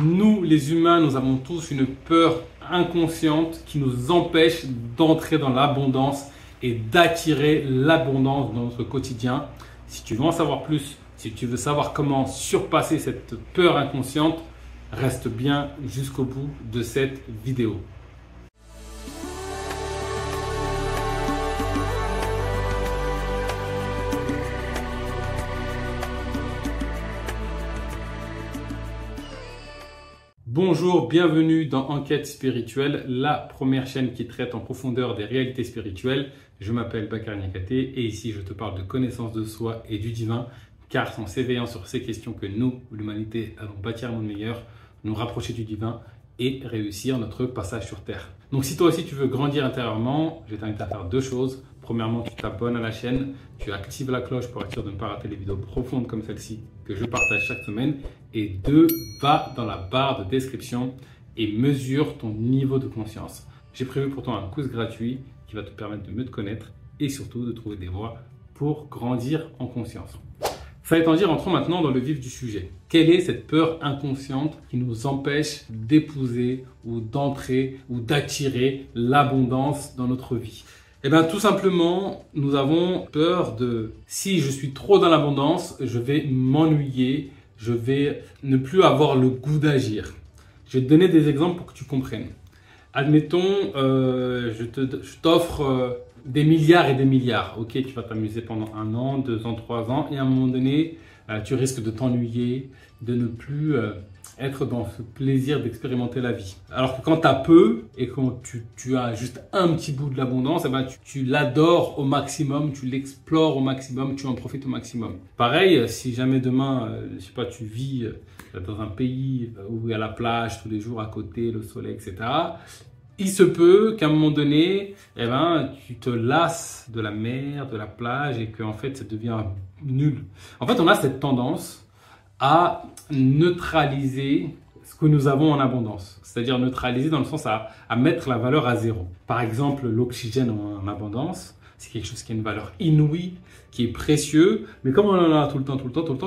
Nous, les humains, nous avons tous une peur inconsciente qui nous empêche d'entrer dans l'abondance et d'attirer l'abondance dans notre quotidien. Si tu veux en savoir plus, si tu veux savoir comment surpasser cette peur inconsciente, reste bien jusqu'au bout de cette vidéo. Bonjour, bienvenue dans Enquête spirituelle, la première chaîne qui traite en profondeur des réalités spirituelles. Je m'appelle Bakar Niakaté et ici je te parle de connaissance de soi et du divin, car c'est en s'éveillant sur ces questions que nous, l'humanité, allons bâtir un monde meilleur, nous rapprocher du divin et réussir notre passage sur Terre. Donc si toi aussi tu veux grandir intérieurement, je t'invite à faire deux choses. Premièrement, tu t'abonnes à la chaîne, tu actives la cloche pour être sûr de ne pas rater les vidéos profondes comme celle-ci que je partage chaque semaine. Et deux, va dans la barre de description et mesure ton niveau de conscience. J'ai prévu pour toi un quiz gratuit qui va te permettre de mieux te connaître et surtout de trouver des voies pour grandir en conscience. Ça étant dit, rentrons maintenant dans le vif du sujet. Quelle est cette peur inconsciente qui nous empêche d'épouser ou d'entrer ou d'attirer l'abondance dans notre vie ? Eh bien, tout simplement, nous avons peur de si je suis trop dans l'abondance, je vais m'ennuyer, je vais ne plus avoir le goût d'agir. Je vais te donner des exemples pour que tu comprennes. Admettons, je t'offre des milliards et des milliards. Ok, tu vas t'amuser pendant 1 an, 2 ans, 3 ans, et à un moment donné, tu risques de t'ennuyer, de ne plus être dans ce plaisir d'expérimenter la vie. Alors que quand tu as peu et quand tu as juste un petit bout de l'abondance, eh ben tu l'adores au maximum, tu l'explores au maximum, tu en profites au maximum. Pareil, si jamais demain, je sais pas, tu vis dans un pays où il y a la plage tous les jours à côté, le soleil, etc., il se peut qu'à un moment donné, eh ben, tu te lasses de la mer, de la plage et que en fait, ça devient nul. En fait, on a cette tendance à neutraliser ce que nous avons en abondance. C'est-à-dire neutraliser dans le sens à mettre la valeur à zéro. Par exemple, l'oxygène en abondance, c'est quelque chose qui a une valeur inouïe, qui est précieux. Mais comme on en a tout le temps,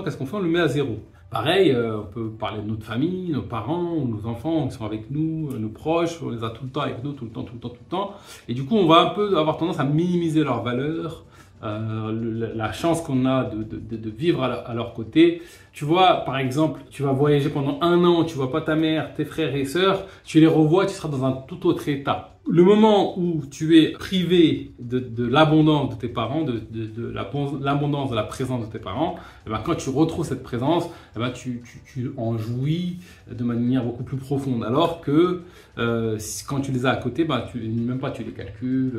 qu'est-ce qu'on fait? On le met à zéro. Pareil, on peut parler de notre famille, nos parents, nos enfants qui sont avec nous, nos proches, on les a tout le temps avec nous, tout le temps. Et du coup, on va un peu avoir tendance à minimiser leur valeur, la chance qu'on a de vivre à leur côté. Tu vois, par exemple, tu vas voyager pendant 1 an, tu vois pas ta mère, tes frères et sœurs, tu les revois, tu seras dans un tout autre état. Le moment où tu es privé de l'abondance de tes parents, de l'abondance de la présence de tes parents, eh ben, quand tu retrouves cette présence, eh ben, tu en jouis de manière beaucoup plus profonde. Alors que quand tu les as à côté, ben, même pas tu les calcules,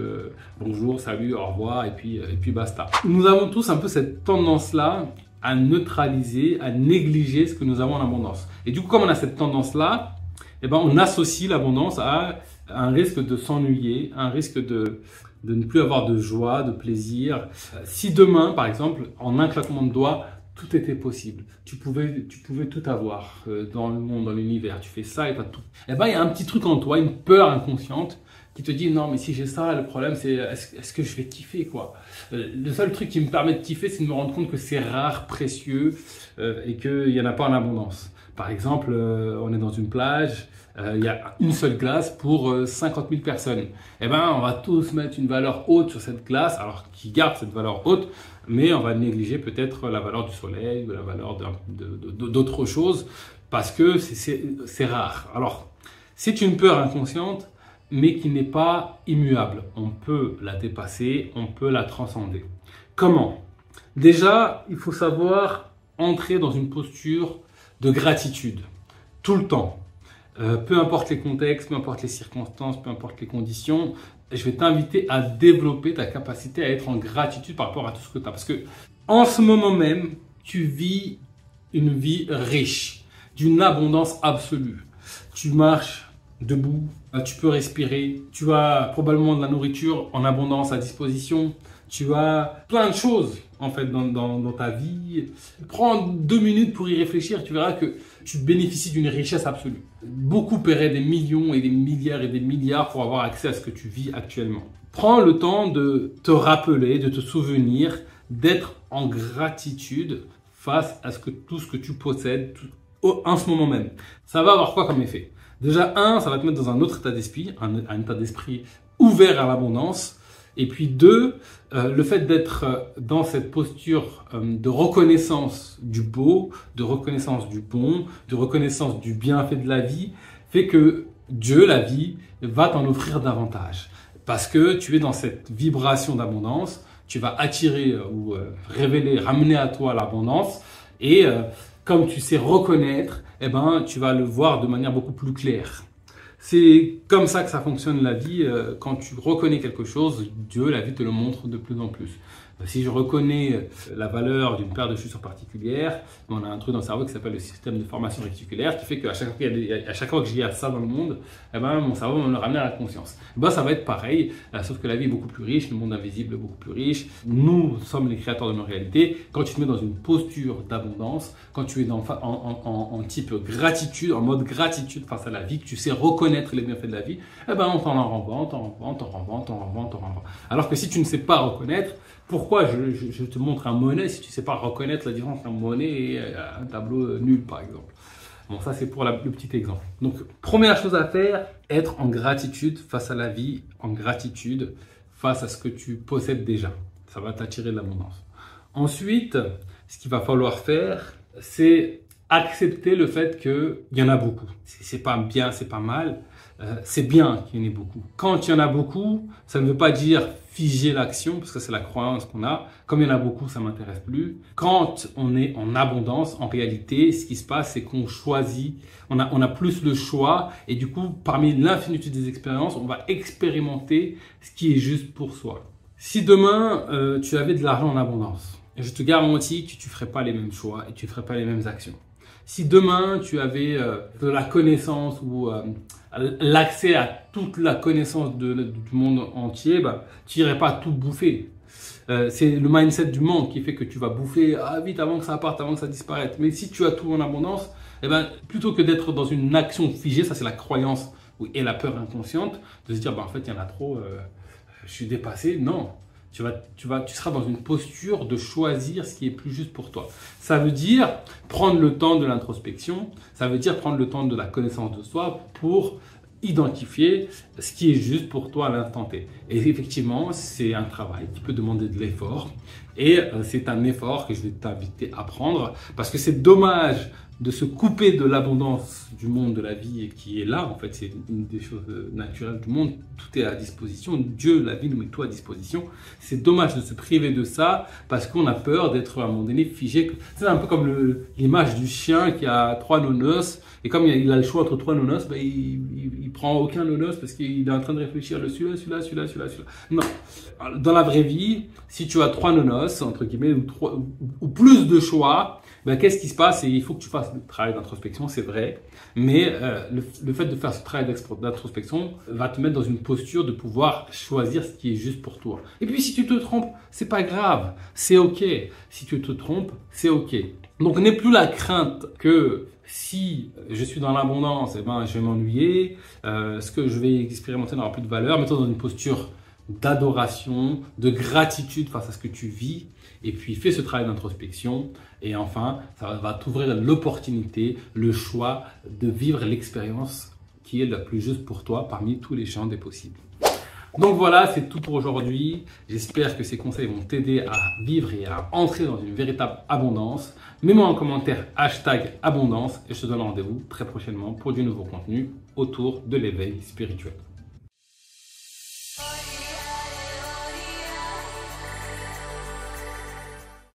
bonjour, salut, au revoir, et puis basta. Nous avons tous un peu cette tendance-là à neutraliser, à négliger ce que nous avons en abondance. Et du coup, comme on a cette tendance-là, eh ben, on associe l'abondance à un risque de s'ennuyer, un risque de ne plus avoir de joie, de plaisir. Si demain, par exemple, en un claquement de doigts, tout était possible, tu pouvais tout avoir dans le monde, dans l'univers, tu fais ça et tu as tout. Eh ben, il y a un petit truc en toi, une peur inconsciente qui te dit non mais si j'ai ça, le problème c'est est-ce que je vais kiffer quoi. Le seul truc qui me permet de kiffer, c'est de me rendre compte que c'est rare, précieux et qu'il n'y en a pas en abondance. Par exemple, on est dans une plage, il y a une seule glace pour 50 000 personnes. Eh ben, on va tous mettre une valeur haute sur cette glace, alors qui garde cette valeur haute, mais on va négliger peut-être la valeur du soleil ou la valeur d'autres choses parce que c'est rare. Alors, c'est une peur inconsciente, mais qui n'est pas immuable. On peut la dépasser, on peut la transcender. Comment? Déjà, il faut savoir entrer dans une posture de gratitude, tout le temps. Peu importe les contextes, peu importe les circonstances, peu importe les conditions, je vais t'inviter à développer ta capacité à être en gratitude par rapport à tout ce que tu as. Parce que en ce moment même, tu vis une vie riche, d'une abondance absolue. Tu marches debout, tu peux respirer, tu as probablement de la nourriture en abondance à disposition, tu as plein de choses en fait dans ta vie. Prends 2 minutes pour y réfléchir, tu verras que tu bénéficies d'une richesse absolue. Beaucoup paieraient des millions et des milliards pour avoir accès à ce que tu vis actuellement. Prends le temps de te rappeler, de te souvenir, d'être en gratitude face à tout ce que tu possèdes, en ce moment même. Ça va avoir quoi comme effet? Déjà, ça va te mettre dans un autre état d'esprit, un état d'esprit ouvert à l'abondance. Et puis deux, le fait d'être dans cette posture de reconnaissance du beau, de reconnaissance du bon, de reconnaissance du bienfait de la vie, fait que Dieu, la vie, va t'en offrir davantage. Parce que tu es dans cette vibration d'abondance, tu vas attirer ou révéler, ramener à toi l'abondance. Et comme tu sais reconnaître, eh ben, tu vas le voir de manière beaucoup plus claire. C'est comme ça que ça fonctionne la vie. Quand tu reconnais quelque chose, Dieu, la vie te le montre de plus en plus. Si je reconnais la valeur d'une paire de chaussures particulière, on a un truc dans le cerveau qui s'appelle le système de formation réticulaire qui fait qu'à chaque fois que j'y ai ça dans le monde, eh ben, mon cerveau va me le ramener à la conscience. Ben, ça va être pareil, sauf que la vie est beaucoup plus riche, le monde invisible est beaucoup plus riche. Nous sommes les créateurs de nos réalités. Quand tu te mets dans une posture d'abondance, quand tu es en type gratitude, en mode gratitude face à la vie, que tu sais reconnaître les bienfaits de la vie, eh ben, on t'en renvoie, on t'en renvoie, on t'en renvoie, on t'en renvoie, on t'en renvoie. Alors que si tu ne sais pas reconnaître, pourquoi je te montre un monnaie si tu ne sais pas reconnaître la différence entre un monnaie et un tableau nul, par exemple? Bon, ça, c'est pour le petit exemple. Donc, première chose à faire, être en gratitude face à la vie, en gratitude face à ce que tu possèdes déjà. Ça va t'attirer de l'abondance. Ensuite, ce qu'il va falloir faire, c'est accepter le fait qu'il y en a beaucoup. C'est pas bien, c'est pas mal. C'est bien qu'il y en ait beaucoup. Quand il y en a beaucoup, ça ne veut pas dire figer l'action, parce que c'est la croyance qu'on a. Comme il y en a beaucoup, ça ne m'intéresse plus. Quand on est en abondance, en réalité, ce qui se passe, c'est qu'on choisit, on a plus le choix, et du coup, parmi l'infinité des expériences, on va expérimenter ce qui est juste pour soi. Si demain, tu avais de l'argent en abondance, je te garantis que tu ne ferais pas les mêmes choix et tu ne ferais pas les mêmes actions. Si demain, tu avais de la connaissance ou l'accès à toute la connaissance du monde entier, bah, tu n'irais pas tout bouffer. C'est le mindset du monde qui fait que tu vas bouffer vite avant que ça parte, avant que ça disparaisse. Mais si tu as tout en abondance, eh ben, plutôt que d'être dans une action figée, ça c'est la croyance et la peur inconsciente, de se dire bah, en fait il y en a trop, je suis dépassé. Non. Tu seras dans une posture de choisir ce qui est plus juste pour toi. Ça veut dire prendre le temps de l'introspection, ça veut dire prendre le temps de la connaissance de soi pour identifier ce qui est juste pour toi à l'instant T. Et effectivement, c'est un travail qui peut demander de l'effort. Et c'est un effort que je vais t'inviter à prendre parce que c'est dommage de se couper de l'abondance du monde de la vie qui est là. En fait, c'est une des choses naturelles du monde. Tout est à disposition. Dieu, la vie nous met tout à disposition. C'est dommage de se priver de ça parce qu'on a peur d'être à un moment donné figé. C'est un peu comme l'image du chien qui a 3 nonos. Et comme il a le choix entre 3 nonos, ben il prend aucun nonos parce qu'il est en train de réfléchir celui-là. Non. Dans la vraie vie, si tu as 3 nonos, entre guillemets, ou plus de choix, ben, qu'est-ce qui se passe? Et il faut que tu fasses le travail d'introspection, c'est vrai. Mais le fait de faire ce travail d'introspection va te mettre dans une posture de pouvoir choisir ce qui est juste pour toi. Et puis si tu te trompes, c'est pas grave, c'est ok. Si tu te trompes, c'est ok. Donc n'aie plus la crainte que si je suis dans l'abondance, eh ben, je vais m'ennuyer, ce que je vais expérimenter n'aura plus de valeur. Mets-toi dans une posture d'adoration, de gratitude face à ce que tu vis. Et puis, fais ce travail d'introspection. Et enfin, ça va t'ouvrir l'opportunité, le choix de vivre l'expérience qui est la plus juste pour toi parmi tous les champs des possibles. Donc voilà, c'est tout pour aujourd'hui. J'espère que ces conseils vont t'aider à vivre et à entrer dans une véritable abondance. Mets-moi en commentaire #abondance et je te donne rendez-vous très prochainement pour du nouveau contenu autour de l'éveil spirituel.